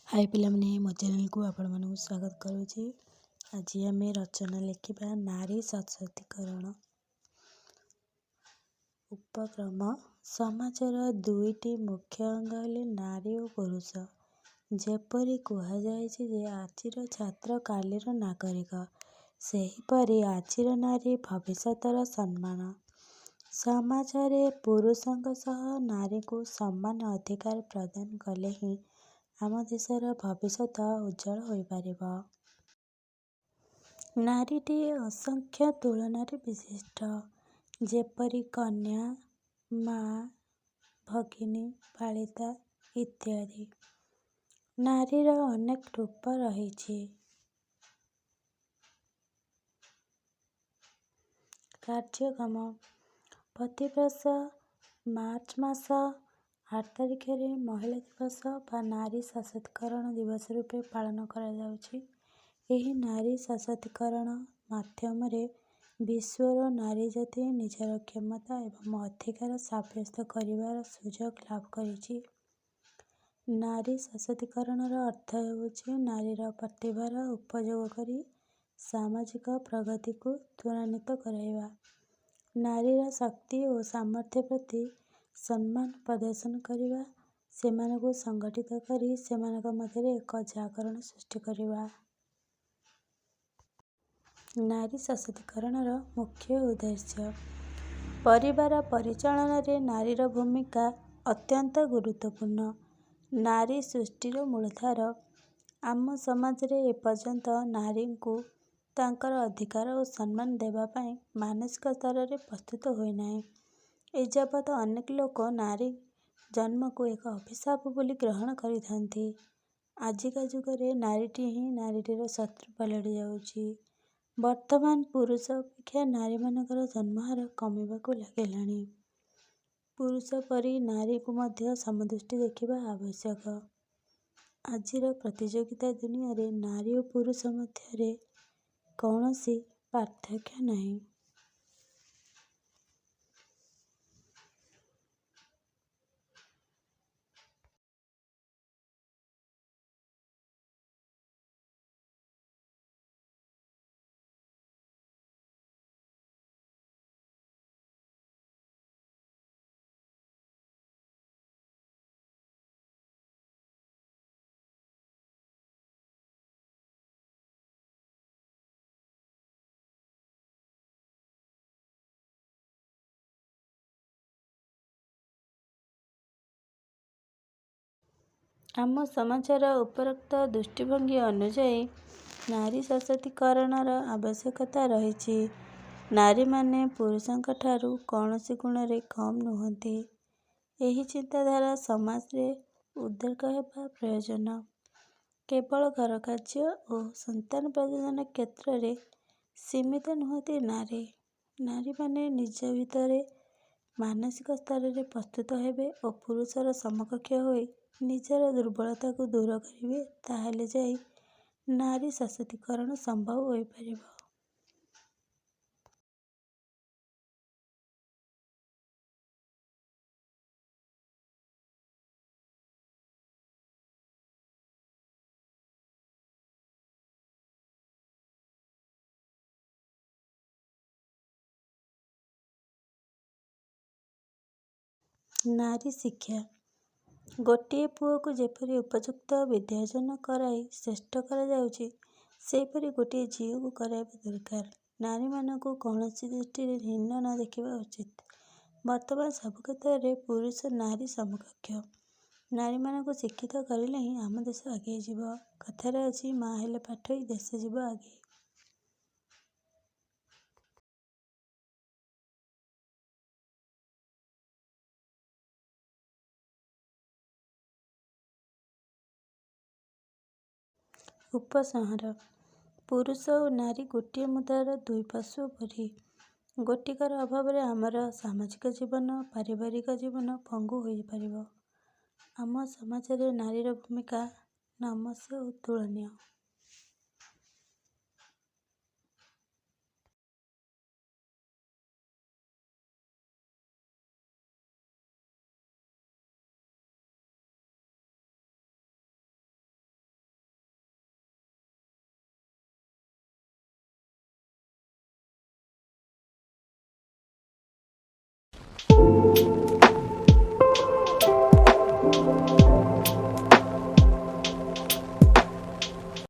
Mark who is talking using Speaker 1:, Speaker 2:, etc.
Speaker 1: हाय पिलामने मो चैनल को आपण मानक स्वागत करुच्ची। आज आम रचना लिखा नारी सशक्तिकरण। उपक्रम समाजर दुईटी मुख्य अंग हेले नारी और पुरुष। जेपरी कहुए जे आजिर छात्र कालीर नागरिक, सेहीपरि आजिर नारी भविष्यतर सम्मान। समाजरे पुरुषों सह नारी को समान अधिकार प्रदान कले ही आम देशर भविष्यत उज्जवल हो पारिब। नारीटी असंख्य तुलनारे विशिष्ट, जेपरी कन्या, माँ, भगिनी, बालिका इत्यादि। नारीर अनेक रूप रही। कार्यक्रम प्रतिवर्ष मार्च मास 8 तारिख महिला दिवस बा नारी सशक्तिकरण दिवस रूपे पालन करा जाउछि। एही नारी सशक्तिकरण माध्यम विश्वर नारी जाति निजर क्षमता एवं अधिकार साब्यस्त करिवार सुजोग लाभ करिछि। नारी सशक्तिकरणर अर्थ हेउछि नारीर प्रतिभार उपयोग करी सामाजिक प्रगति को त्वरान्वित कराइबा। नारीर शक्ति और सामर्थ्य प्रति सम्मान प्रदर्शन करिबा, सेमानकु संगठित करी सेमानक मध्यरे एक जागरण सृष्टि करिबा। नारी सशक्तिकरणर मुख्य उद्देश्य परिवार परिचालन रे नारीर भूमिका अत्यंत गुरुत्वपूर्ण। नारी सृष्टिर मूलधार। आम समाज रे एपर्यंत नारी को तांकर अधिकार और सम्मान देवा पाई मानसिक स्तर रे प्रस्तुत होई नाही। एजाबत अनेक लोक नारी जन्म को एक अभिशाप बोली ग्रहण करिथांती। आजिका जुगरे नारीटी ही नारीटीर शत्रु पलटि जाउछि। वर्तमान पुरुष अपेक्षा नारी मानकर जन्महार कमिबाकू लागिलाणी। पुरुष परी नारी को मध्य समदृष्टि देखिबा आवश्यक। आजिर प्रतियोगिता दुनिया रे नारी और पुरुष मध्यरे कौनसी पार्थक्य नहीं। आम समाजर उपरोक्त दृष्टिभंगी अनुजाई नारी सशक्तिकरणर आवश्यकता रही। नारी माने पुरुषों ठारू कौनसी गुणरे कम नुहंती। एही चिंताधारा समाज रे उद्रेक हेबा प्रयोजन। केवल घर कार्य और संतान प्रजनन क्षेत्र रे सीमित नुहंती नारी। नारी माने निज भितरे मानसिक स्तर रे प्रस्तुत हेबे और पुरुषर समकक्ष होई निजर दुर्बलता को दूर करिवे, ताहेले जाई नारी सशक्तिकरण संभव होई पारिब। नारी शिक्षा गोटिए पुओ को जेपरी उपयुक्त विद्यार्जन कराई श्रेष्ठ करा जाउछि, सेहीपरि गोटिए झील को कराइबा दरकार। नारी मानकु कौनसी दृष्टि हीन न देखिबा उचित। वर्तमान सब क्षेत्र रे पुरुष नारी समकक्ष। नारी मानकु शिक्षित करिले ही आम देश आगे जीव। कथारे अछि माँ हेले पाठई देश जीव आगे। उपसंहार पुरुष और नारी गोटिए मुद्रार दुई पार्श्व परि। गोटिकार अभाव रे आमर सामाजिक जीवन पारिवारिक जीवन भंगु होई पारिब। आम समाज रे नारीर भूमिका नमस्य अतुलनीय।